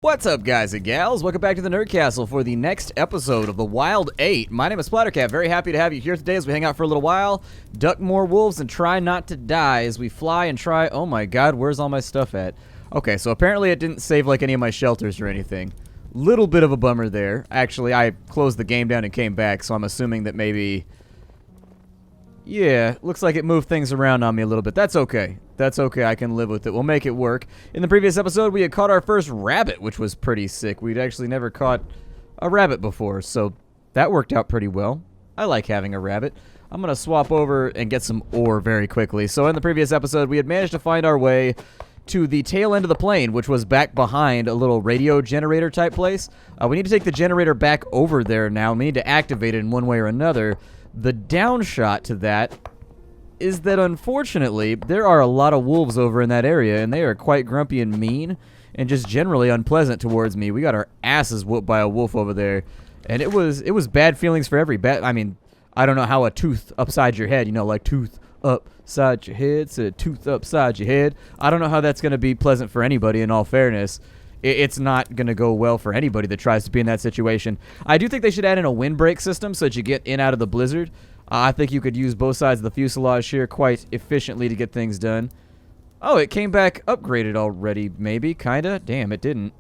What's up, guys and gals? Welcome back to the Nerd Castle for the next episode of the Wild 8. My name is Splattercat. Very happy to have you here today as we hang out for a little while, duck more wolves, and try not to die as we fly and try... Oh my god, where's all my stuff at? Okay, so apparently it didn't save like any of my shelters or anything. Little bit of a bummer there. Actually, I closed the game down and came back, so I'm assuming that maybe... Yeah, looks like it moved things around on me a little bit. That's okay. That's okay. I can live with it. We'll make it work. In the previous episode, we had caught our first rabbit, which was pretty sick. We'd actually never caught a rabbit before, so that worked out pretty well. I like having a rabbit. I'm going to swap over and get some ore very quickly. So in the previous episode, we had managed to find our way to the tail end of the plane, which was back behind a little radio generator type place. We need to take the generator back over there now. We need to activate it in one way or another. The downshot to that is that, unfortunately, there are a lot of wolves over in that area, and they are quite grumpy and mean, and just generally unpleasant towards me. We got our asses whooped by a wolf over there, and it was bad feelings for every bat. I mean, I don't know how a tooth upside your head, you know, like tooth upside your head, so tooth upside your head. I don't know how that's going to be pleasant for anybody, in all fairness. It's not going to go well for anybody that tries to be in that situation. I do think they should add in a windbreak system so that you get in out of the blizzard. I think you could use both sides of the fuselage here quite efficiently to get things done. Oh, it came back upgraded already, maybe, kinda. Damn, it didn't.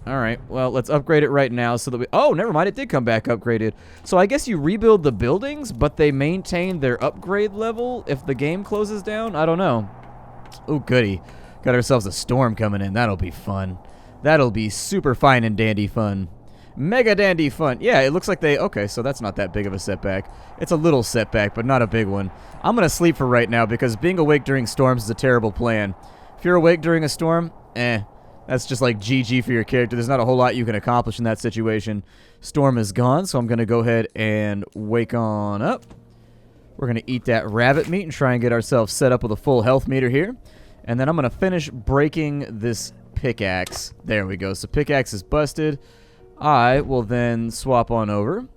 Alright, well, let's upgrade it right now so that we... Oh, never mind, it did come back upgraded. So I guess you rebuild the buildings, but they maintain their upgrade level if the game closes down? I don't know. Oh, goody. Got ourselves a storm coming in. That'll be fun. That'll be super fine and dandy fun. Mega dandy fun. Yeah, it looks like they... Okay, so that's not that big of a setback. It's a little setback, but not a big one. I'm going to sleep for right now because being awake during storms is a terrible plan. If you're awake during a storm, that's just like GG for your character. There's not a whole lot you can accomplish in that situation. Storm is gone, so I'm going to go ahead and wake on up. We're going to eat that rabbit meat and try and get ourselves set up with a full health meter here. And then I'm going to finish breaking this pickaxe. There we go. So pickaxe is busted. I will then swap on over.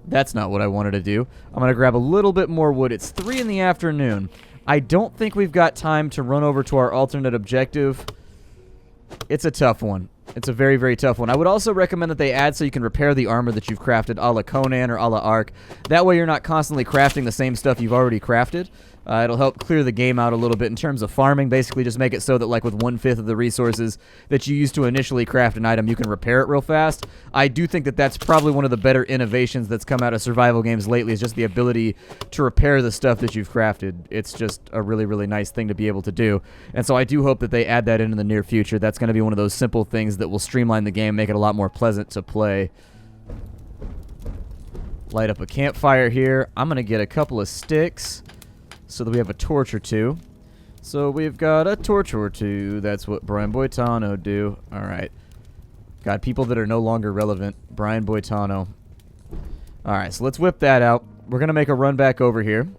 That's not what I wanted to do. I'm going to grab a little bit more wood. It's 3 in the afternoon. I don't think we've got time to run over to our alternate objective. It's a tough one. It's a very, very tough one. I would also recommend that they add so you can repair the armor that you've crafted a la Conan or a la Ark. That way you're not constantly crafting the same stuff you've already crafted. It'll help clear the game out a little bit in terms of farming. Basically, just make it so that, like, with 1/5 of the resources that you use to initially craft an item, you can repair it real fast. I do think that that's probably one of the better innovations that's come out of survival games lately, is just the ability to repair the stuff that you've crafted. It's just a really, really nice thing to be able to do. And so I do hope that they add that in the near future. That's going to be one of those simple things that will streamline the game, make it a lot more pleasant to play. Light up a campfire here. I'm going to get a couple of sticks so that we have a torch or two. So we've got a torch or two. That's what Brian Boitano do. Alright. Got people that are no longer relevant. Brian Boitano. Alright, so let's whip that out. We're going to make a run back over here.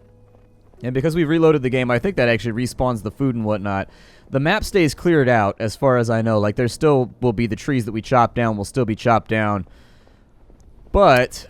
And because we've reloaded the game, I think that actually respawns the food and whatnot. The map stays cleared out as far as I know. Like, there still will be the trees that we chop down will still be chopped down. But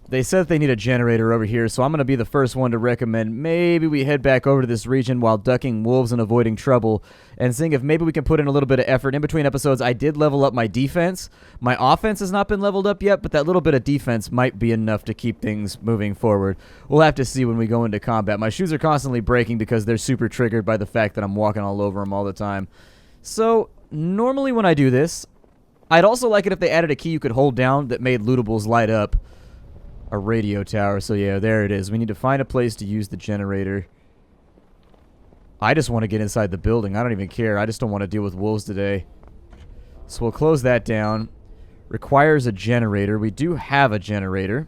they said they need a generator over here, so I'm going to be the first one to recommend maybe we head back over to this region while ducking wolves and avoiding trouble, and seeing if maybe we can put in a little bit of effort. In between episodes, I did level up my defense. My offense has not been leveled up yet, but that little bit of defense might be enough to keep things moving forward. We'll have to see when we go into combat. My shoes are constantly breaking because they're super triggered by the fact that I'm walking all over them all the time. So, normally when I do this, I'd also like it if they added a key you could hold down that made lootables light up. A radio tower, so yeah, there it is. We need to find a place to use the generator. I just want to get inside the building. I don't even care. I just don't want to deal with wolves today. So we'll close that down. Requires a generator. We do have a generator.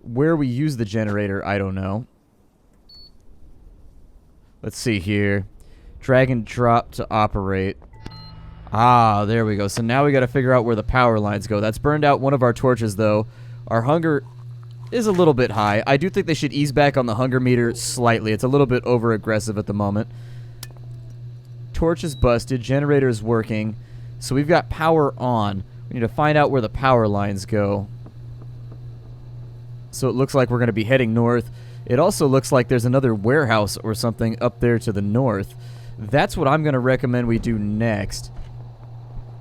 Where we use the generator, I don't know. Let's see here. Drag and drop to operate. Ah, there we go. So now we got to figure out where the power lines go. That's burned out one of our torches, though. Our hunger is a little bit high. I do think they should ease back on the hunger meter slightly. It's a little bit over-aggressive at the moment. Torch is busted. Generator is working. So we've got power on. We need to find out where the power lines go. So it looks like we're going to be heading north. It also looks like there's another warehouse or something up there to the north. That's what I'm going to recommend we do next.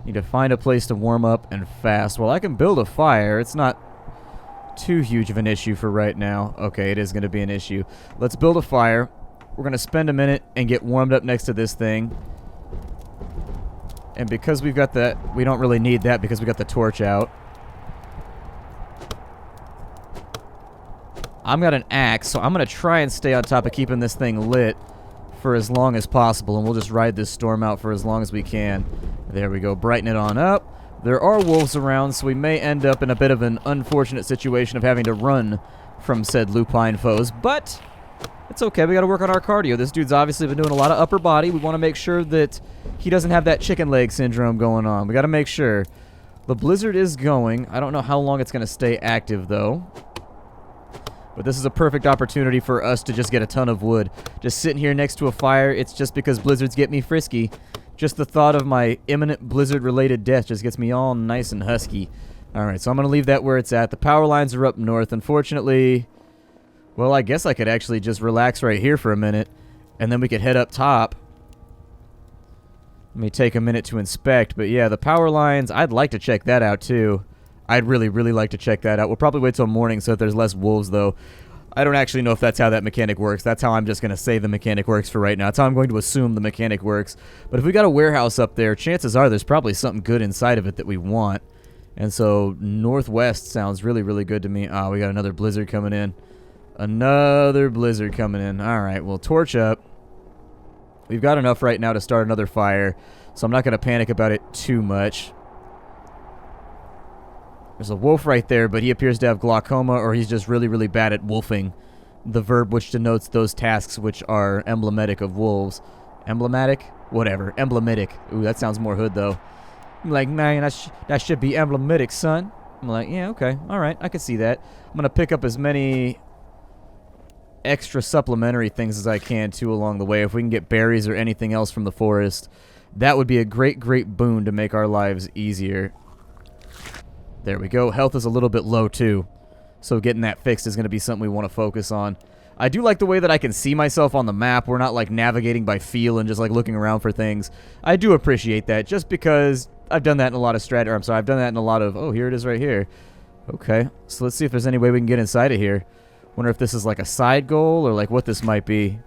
Need to find a place to warm up and fast. Well, I can build a fire. It's not too huge of an issue for right now. Okay, it is going to be an issue. Let's build a fire. We're going to spend a minute and get warmed up next to this thing. And because we've got that, we don't really need that because we got the torch out. I've got an axe, so I'm going to try and stay on top of keeping this thing lit for as long as possible, and we'll just ride this storm out for as long as we can. There we go, brighten it on up. There are wolves around, so we may end up in a bit of an unfortunate situation of having to run from said lupine foes, but it's okay, we got to work on our cardio. This dude's obviously been doing a lot of upper body. We want to make sure that he doesn't have that chicken leg syndrome going on. We got to make sure. The blizzard is going. I don't know how long it's going to stay active, though. But this is a perfect opportunity for us to just get a ton of wood. Just sitting here next to a fire, it's just because blizzards get me frisky. Just the thought of my imminent blizzard-related death just gets me all nice and husky. Alright, so I'm going to leave that where it's at. The power lines are up north. Unfortunately, well, I guess I could actually just relax right here for a minute, and then we could head up top. Let me take a minute to inspect. But yeah, the power lines, I'd like to check that out too. I'd really, really like to check that out. We'll probably wait till morning so that there's less wolves, though. I don't actually know if that's how that mechanic works. That's how I'm just going to say the mechanic works for right now. That's how I'm going to assume the mechanic works. But if we got a warehouse up there, chances are there's probably something good inside of it that we want. And so northwest sounds really, really good to me. Oh, we got another blizzard coming in. Another blizzard coming in. All right, well, torch up. We've got enough right now to start another fire, so I'm not going to panic about it too much. There's a wolf right there, but he appears to have glaucoma, or he's just really, really bad at wolfing, the verb which denotes those tasks which are emblematic of wolves. Emblematic? Whatever. Emblematic. Ooh, that sounds more hood, though. I'm like, man, that should be emblematic, son. I'm like, yeah, okay. All right, I can see that. I'm going to pick up as many extra supplementary things as I can, too, along the way. If we can get berries or anything else from the forest, that would be a great, great boon to make our lives easier. There we go. Health is a little bit low, too. So getting that fixed is going to be something we want to focus on. I do like the way that I can see myself on the map. We're not, like, navigating by feel and just, like, looking around for things. I do appreciate that, just because I've done that in a lot of I've done that in a lot of... Oh, here it is right here. Okay. So let's see if there's any way we can get inside of here. Wonder if this is, like, a side goal or, like, what this might be.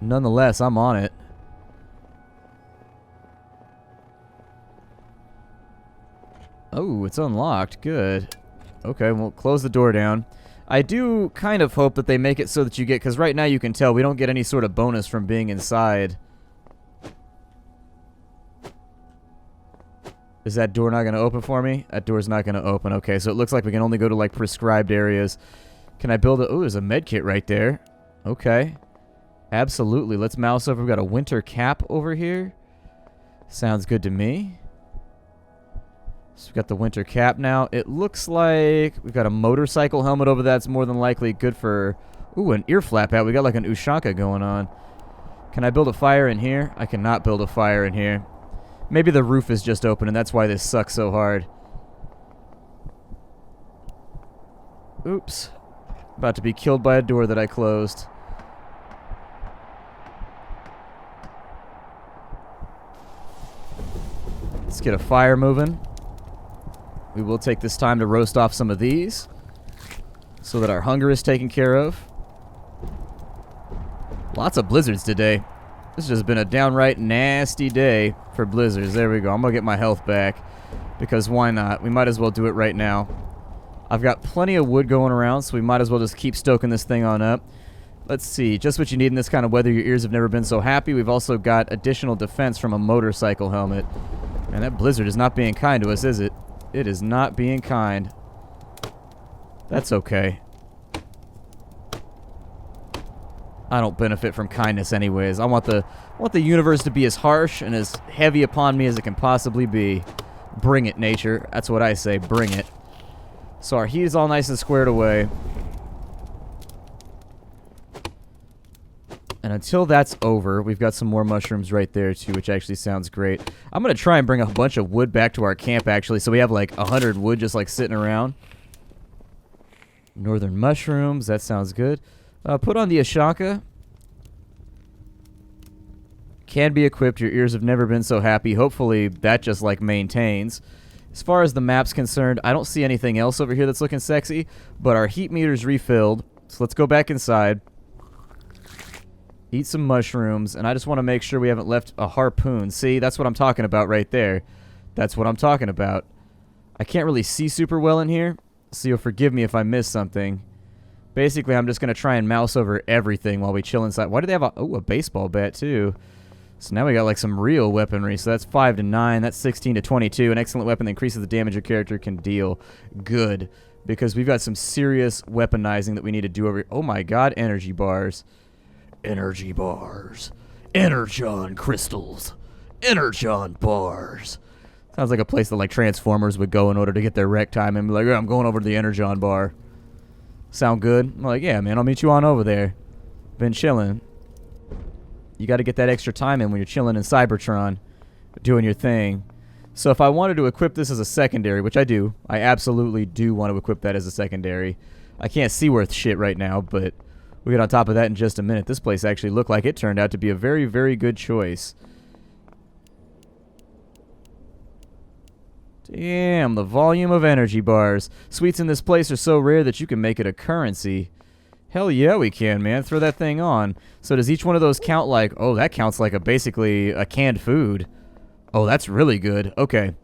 Nonetheless, I'm on it. Oh, it's unlocked. Good. Okay, we'll close the door down. I do kind of hope that they make it so that you get... Because right now you can tell we don't get any sort of bonus from being inside. Is that door not going to open for me? That door's not going to open. Okay, so it looks like we can only go to, like, prescribed areas. Can I build a... Oh, there's a med kit right there. Okay. Absolutely. Let's mouse over. We've got a winter cap over here. Sounds good to me. So we've got the winter cap now. It looks like we've got a motorcycle helmet over that's more than likely good for... Ooh, an ear flap hat. We got like an Ushanka going on. Can I build a fire in here? I cannot build a fire in here. Maybe the roof is just open and that's why this sucks so hard. Oops. About to be killed by a door that I closed. Let's get a fire moving. We will take this time to roast off some of these so that our hunger is taken care of. Lots of blizzards today. This has been a downright nasty day for blizzards. There we go. I'm going to get my health back because why not? We might as well do it right now. I've got plenty of wood going around, so we might as well just keep stoking this thing on up. Let's see. Just what you need in this kind of weather. Your ears have never been so happy. We've also got additional defense from a motorcycle helmet. And that blizzard is not being kind to us, is it? It is not being kind. That's okay. I don't benefit from kindness anyways. I want the universe to be as harsh and as heavy upon me as it can possibly be. Bring it, nature. That's what I say. Bring it. So our heat is all nice and squared away. And until that's over, we've got some more mushrooms right there, too, which actually sounds great. I'm going to try and bring a bunch of wood back to our camp, actually, so we have, like, 100 wood just, like, sitting around. Northern mushrooms, that sounds good. Put on the Ushanka. Can be equipped. Your ears have never been so happy. Hopefully that just like maintains. As far as the map's concerned, I don't see anything else over here that's looking sexy, but our heat meter's refilled. So let's go back inside. Eat some mushrooms, and I just want to make sure we haven't left a harpoon. See, that's what I'm talking about right there. That's what I'm talking about. I can't really see super well in here, so you'll forgive me if I miss something. Basically, I'm just going to try and mouse over everything while we chill inside. Why do they have a baseball bat, too? So now we got like some real weaponry. So that's 5 to 9. That's 16 to 22. An excellent weapon that increases the damage your character can deal. Good. Because we've got some serious weaponizing that we need to do over here. Oh my god, energy bars. Energy bars. Energon crystals. Energon bars. Sounds like a place that like Transformers would go in order to get their rec time and be like, yeah, I'm going over to the Energon bar. Sound good? I'm like, yeah, man, I'll meet you on over there. Been chilling. You got to get that extra time in when you're chilling in Cybertron, doing your thing. So if I wanted to equip this as a secondary, which I do, I absolutely do want to equip that as a secondary. I can't see worth shit right now, but we'll get on top of that in just a minute. This place actually looked like it turned out to be a very, very good choice. Damn, the volume of energy bars. Sweets in this place are so rare that you can make it a currency. Hell yeah, we can, man. Throw that thing on. So does each one of those count like... Oh, that counts like basically a canned food. Oh, that's really good. Okay.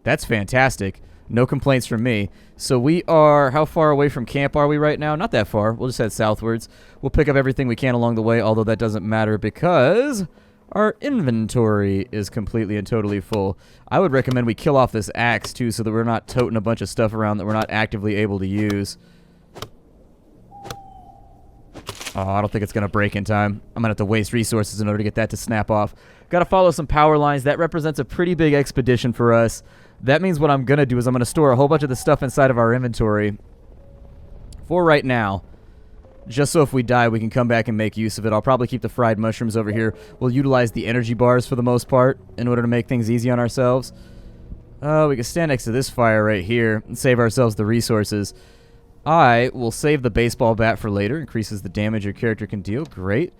That's fantastic. No complaints from me. So we are... How far away from camp are we right now? Not that far. We'll just head southwards. We'll pick up everything we can along the way, although that doesn't matter because our inventory is completely and totally full. I would recommend we kill off this axe, too, so that we're not toting a bunch of stuff around that we're not actively able to use. Oh, I don't think it's going to break in time. I'm going to have to waste resources in order to get that to snap off. Got to follow some power lines. That represents a pretty big expedition for us. That means what I'm going to do is I'm going to store a whole bunch of the stuff inside of our inventory for right now. Just so if we die, we can come back and make use of it. I'll probably keep the fried mushrooms over here. We'll utilize the energy bars for the most part in order to make things easy on ourselves. We can stand next to this fire right here and save ourselves the resources. I will save the baseball bat for later. Increases the damage your character can deal. Great.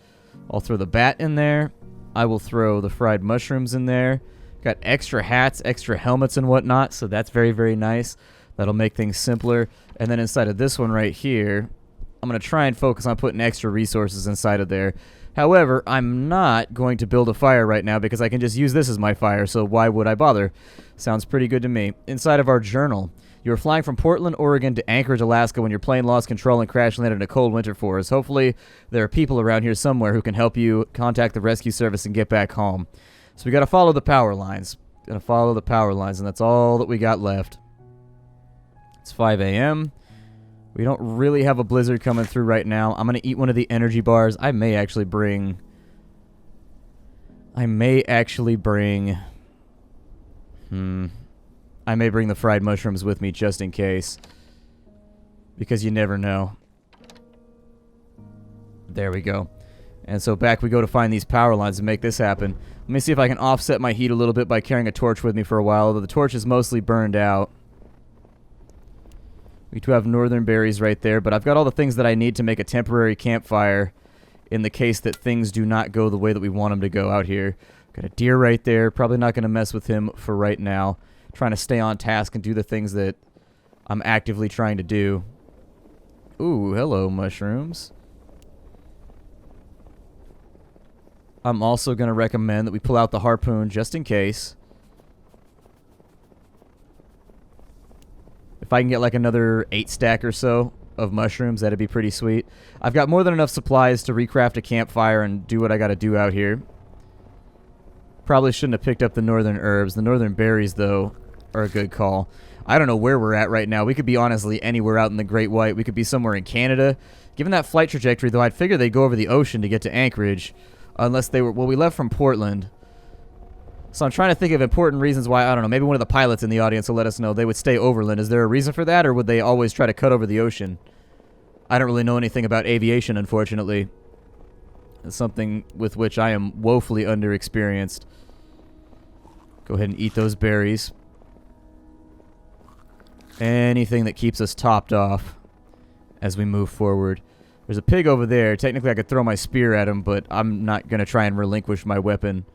I'll throw the bat in there. I will throw the fried mushrooms in there. Got extra hats, extra helmets and whatnot, so that's very, very nice. That'll make things simpler. And then inside of this one right here, I'm going to try and focus on putting extra resources inside of there. However, I'm not going to build a fire right now because I can just use this as my fire, so why would I bother? Sounds pretty good to me. Inside of our journal, you were flying from Portland, Oregon to Anchorage, Alaska when your plane lost control and crash landed in a cold winter forest. Hopefully, there are people around here somewhere who can help you contact the rescue service and get back home. So we got to follow the power lines. Got to follow the power lines, and that's all that we got left. It's 5 a.m. We don't really have a blizzard coming through right now. I'm going to eat one of the energy bars. I may actually bring... I may bring the fried mushrooms with me just in case. Because you never know. There we go. And so back we go to find these power lines and make this happen. Let me see if I can offset my heat a little bit by carrying a torch with me for a while, although the torch is mostly burned out. We do have northern berries right there, but I've got all the things that I need to make a temporary campfire in the case that things do not go the way that we want them to go out here. Got a deer right there. Probably not going to mess with him for right now. Trying to stay on task and do the things that I'm actively trying to do. Ooh, hello, mushrooms. I'm also going to recommend that we pull out the harpoon just in case. If I can get like another 8 stack or so of mushrooms, that'd be pretty sweet. I've got more than enough supplies to recraft a campfire and do what I got to do out here. Probably shouldn't have picked up the northern herbs. The northern berries, though, are a good call. I don't know where we're at right now. We could be honestly anywhere out in the Great White. We could be somewhere in Canada. Given that flight trajectory, though, I'd figure they'd go over the ocean to get to Anchorage. Unless they were... Well, we left from Portland. So I'm trying to think of important reasons why, I don't know, maybe one of the pilots in the audience will let us know they would stay overland. Is there a reason for that, or would they always try to cut over the ocean? I don't really know anything about aviation, unfortunately. It's something with which I am woefully underexperienced. Go ahead and eat those berries. Anything that keeps us topped off as we move forward. There's a pig over there. Technically, I could throw my spear at him, but I'm not going to try and relinquish my weapon.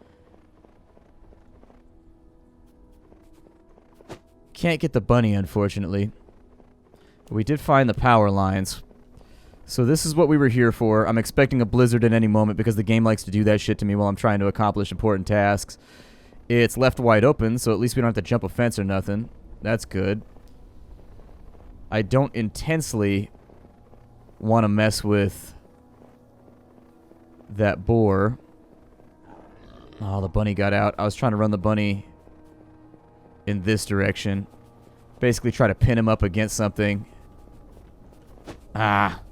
Can't get the bunny, unfortunately. But we did find the power lines. So this is what we were here for. I'm expecting a blizzard at any moment because the game likes to do that shit to me while I'm trying to accomplish important tasks. It's left wide open, so at least we don't have to jump a fence or nothing. That's good. I don't intensely want to mess with that boar. Oh, the bunny got out. I was trying to run the bunny in this direction. Basically try to pin him up against something. Ah.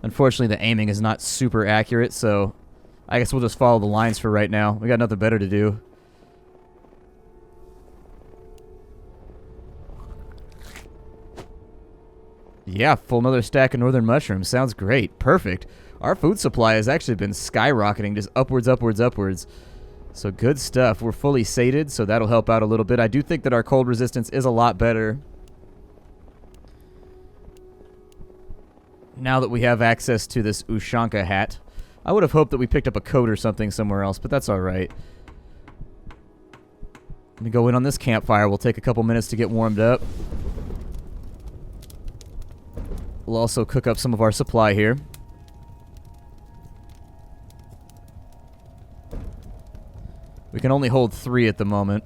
Unfortunately, the aiming is not super accurate, so I guess we'll just follow the lines for right now. We got nothing better to do. Yeah, full another stack of northern mushrooms. Sounds great. Perfect. Our food supply has actually been skyrocketing, just upwards, upwards, upwards. So good stuff. We're fully sated, so that'll help out a little bit. I do think that our cold resistance is a lot better now that we have access to this Ushanka hat. I would have hoped that we picked up a coat or something somewhere else, but that's alright. Let me go in on this campfire. We'll take a couple minutes to get warmed up. We'll also cook up some of our supply here. We can only hold 3 at the moment.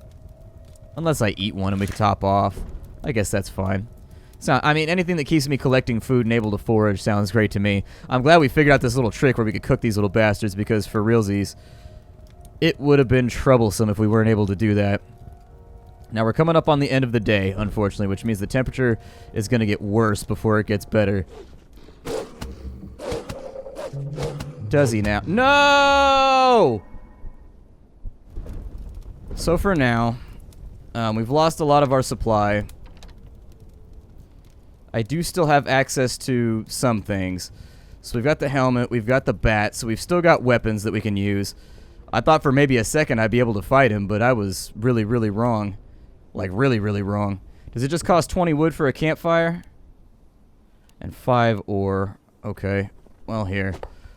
Unless I eat one and we can top off. I guess that's fine. So, I mean, anything that keeps me collecting food and able to forage sounds great to me. I'm glad we figured out this little trick where we could cook these little bastards because, for realsies, it would have been troublesome if we weren't able to do that. Now, we're coming up on the end of the day, unfortunately, which means the temperature is going to get worse before it gets better. Does he now? No! So for now, we've lost a lot of our supply. I do still have access to some things. So we've got the helmet, we've got the bat, so we've still got weapons that we can use. I thought for maybe a second I'd be able to fight him, but I was really, really wrong. Like, really, really wrong. Does it just cost 20 wood for a campfire? And 5 ore. Okay. Well, here.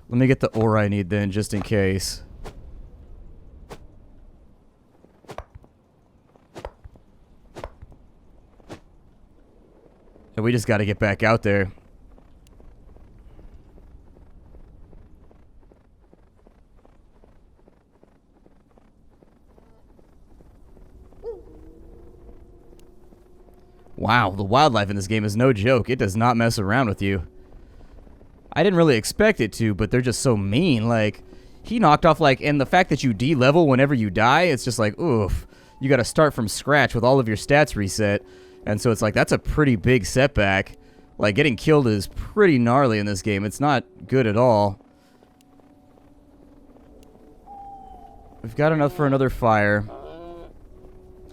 Let me get the ore I need then, just in case. And we just got to get back out there. Wow, the wildlife in this game is no joke. It does not mess around with you. I didn't really expect it to, but they're just so mean. Like, he knocked off, like, and the fact that you de-level whenever you die, it's just like, oof. You got to start from scratch with all of your stats reset. And so it's like, that's a pretty big setback. Like, getting killed is pretty gnarly in this game. It's not good at all. We've got enough for another fire.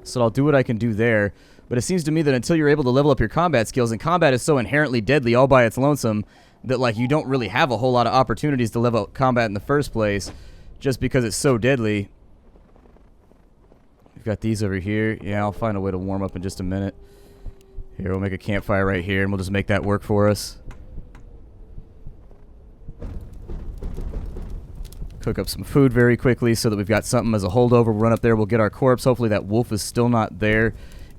So I'll do what I can do there. But it seems to me that until you're able to level up your combat skills, and combat is so inherently deadly all by its lonesome, that, like, you don't really have a whole lot of opportunities to level up combat in the first place, just because it's so deadly. We've got these over here. Yeah, I'll find a way to warm up in just a minute. Here, we'll make a campfire right here, and we'll just make that work for us. Cook up some food very quickly so that we've got something as a holdover. We'll run up there, we'll get our corpse. Hopefully that wolf is still not there.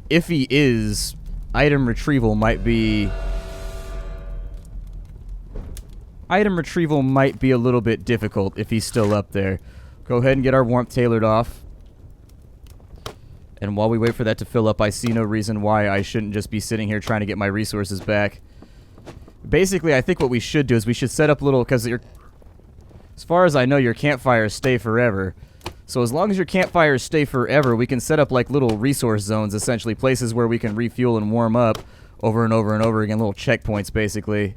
If he is, item retrieval might be... Item retrieval might be a little bit difficult if he's still up there. Go ahead and get our warmth tailored off. And while we wait for that to fill up, I see no reason why I shouldn't just be sitting here trying to get my resources back. Basically, I think what we should do is we should set up little... Because as far as I know, your campfires stay forever. So as long as your campfires stay forever, we can set up like little resource zones, essentially. Places where we can refuel and warm up over and over and over again. Little checkpoints, basically.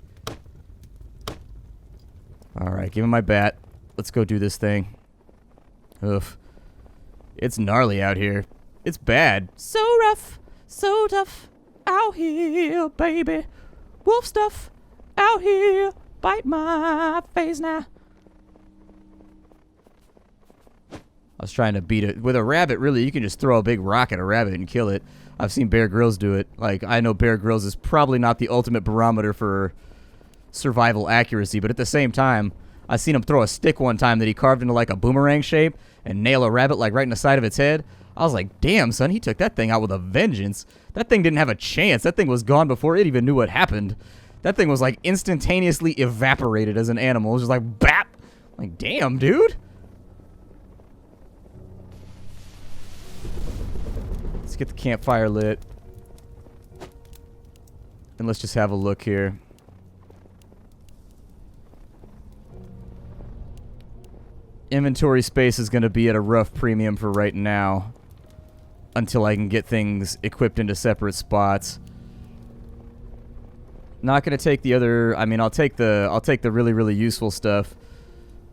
Alright, give me my bat. Let's go do this thing. Oof. It's gnarly out here. It's bad. So rough, so tough, out here, baby. Wolf stuff, out here, bite my face now. I was trying to beat it. With a rabbit, really, you can just throw a big rock at a rabbit and kill it. I've seen Bear Grylls do it. Like, I know Bear Grylls is probably not the ultimate barometer for survival accuracy, but at the same time, I seen him throw a stick one time that he carved into like a boomerang shape and nail a rabbit like right in the side of its head. I was like, damn, son, he took that thing out with a vengeance. That thing didn't have a chance. That thing was gone before it even knew what happened. That thing was like instantaneously evaporated as an animal. It was just like, bap. Like, damn, dude. Let's get the campfire lit. And let's just have a look here. Inventory space is going to be at a rough premium for right now. Until I can get things equipped into separate spots. Not going to take the other... I mean, I'll take the really, really useful stuff.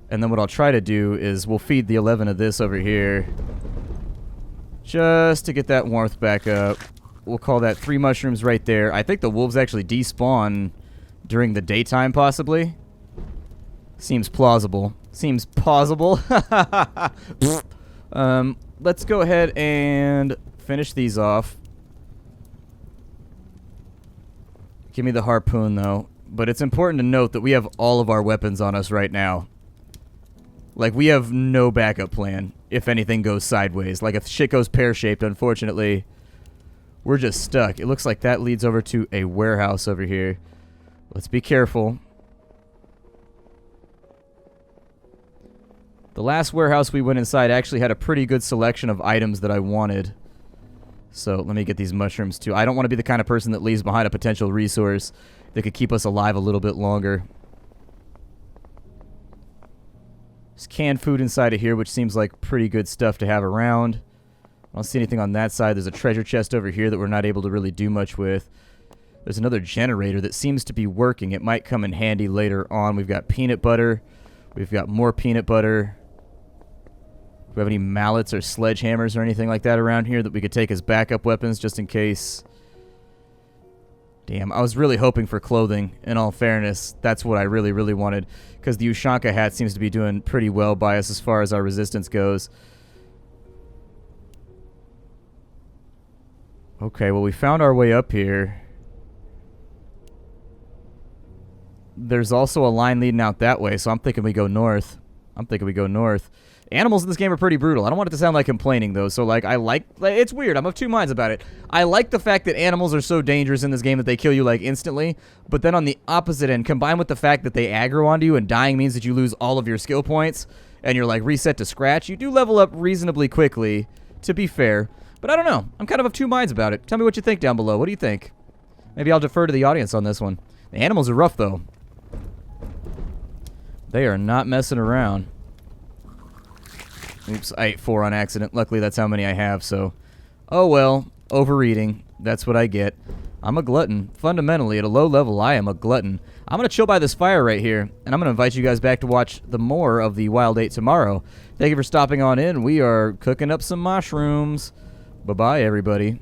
And then what I'll try to do is we'll feed the 11 of this over here. Just to get that warmth back up. We'll call that 3 mushrooms right there. I think the wolves actually despawn during the daytime, possibly. Seems plausible. Seems plausible. Let's go ahead and finish these off. Give me the harpoon, though. But it's important to note that we have all of our weapons on us right now. Like, we have no backup plan if anything goes sideways. Like, if shit goes pear-shaped, unfortunately, we're just stuck. It looks like that leads over to a warehouse over here. Let's be careful. The last warehouse we went inside actually had a pretty good selection of items that I wanted. So let me get these mushrooms too. I don't want to be the kind of person that leaves behind a potential resource that could keep us alive a little bit longer. There's canned food inside of here, which seems like pretty good stuff to have around. I don't see anything on that side. There's a treasure chest over here that we're not able to really do much with. There's another generator that seems to be working. It might come in handy later on. We've got peanut butter. We've got more peanut butter. Do we have any mallets or sledgehammers or anything like that around here that we could take as backup weapons just in case? Damn, I was really hoping for clothing, in all fairness. That's what I really, really wanted. Because the Ushanka hat seems to be doing pretty well by us as far as our resistance goes. Okay, well, we found our way up here. There's also a line leading out that way, so I'm thinking we go north. Animals in this game are pretty brutal. I don't want it to sound like complaining, though. So, like, it's weird. I'm of two minds about it. I like the fact that animals are so dangerous in this game that they kill you, like, instantly. But then on the opposite end, combined with the fact that they aggro onto you and dying means that you lose all of your skill points and you're, like, reset to scratch, you do level up reasonably quickly, to be fair. But I don't know. I'm kind of two minds about it. Tell me what you think down below. What do you think? Maybe I'll defer to the audience on this one. The animals are rough, though. They are not messing around. Oops, I ate 4 on accident. Luckily, that's how many I have, so... Oh, well. Overeating. That's what I get. I'm a glutton. Fundamentally, at a low level, I am a glutton. I'm going to chill by this fire right here, and I'm going to invite you guys back to watch the more of the Wild 8 tomorrow. Thank you for stopping on in. We are cooking up some mushrooms. Bye-bye, everybody.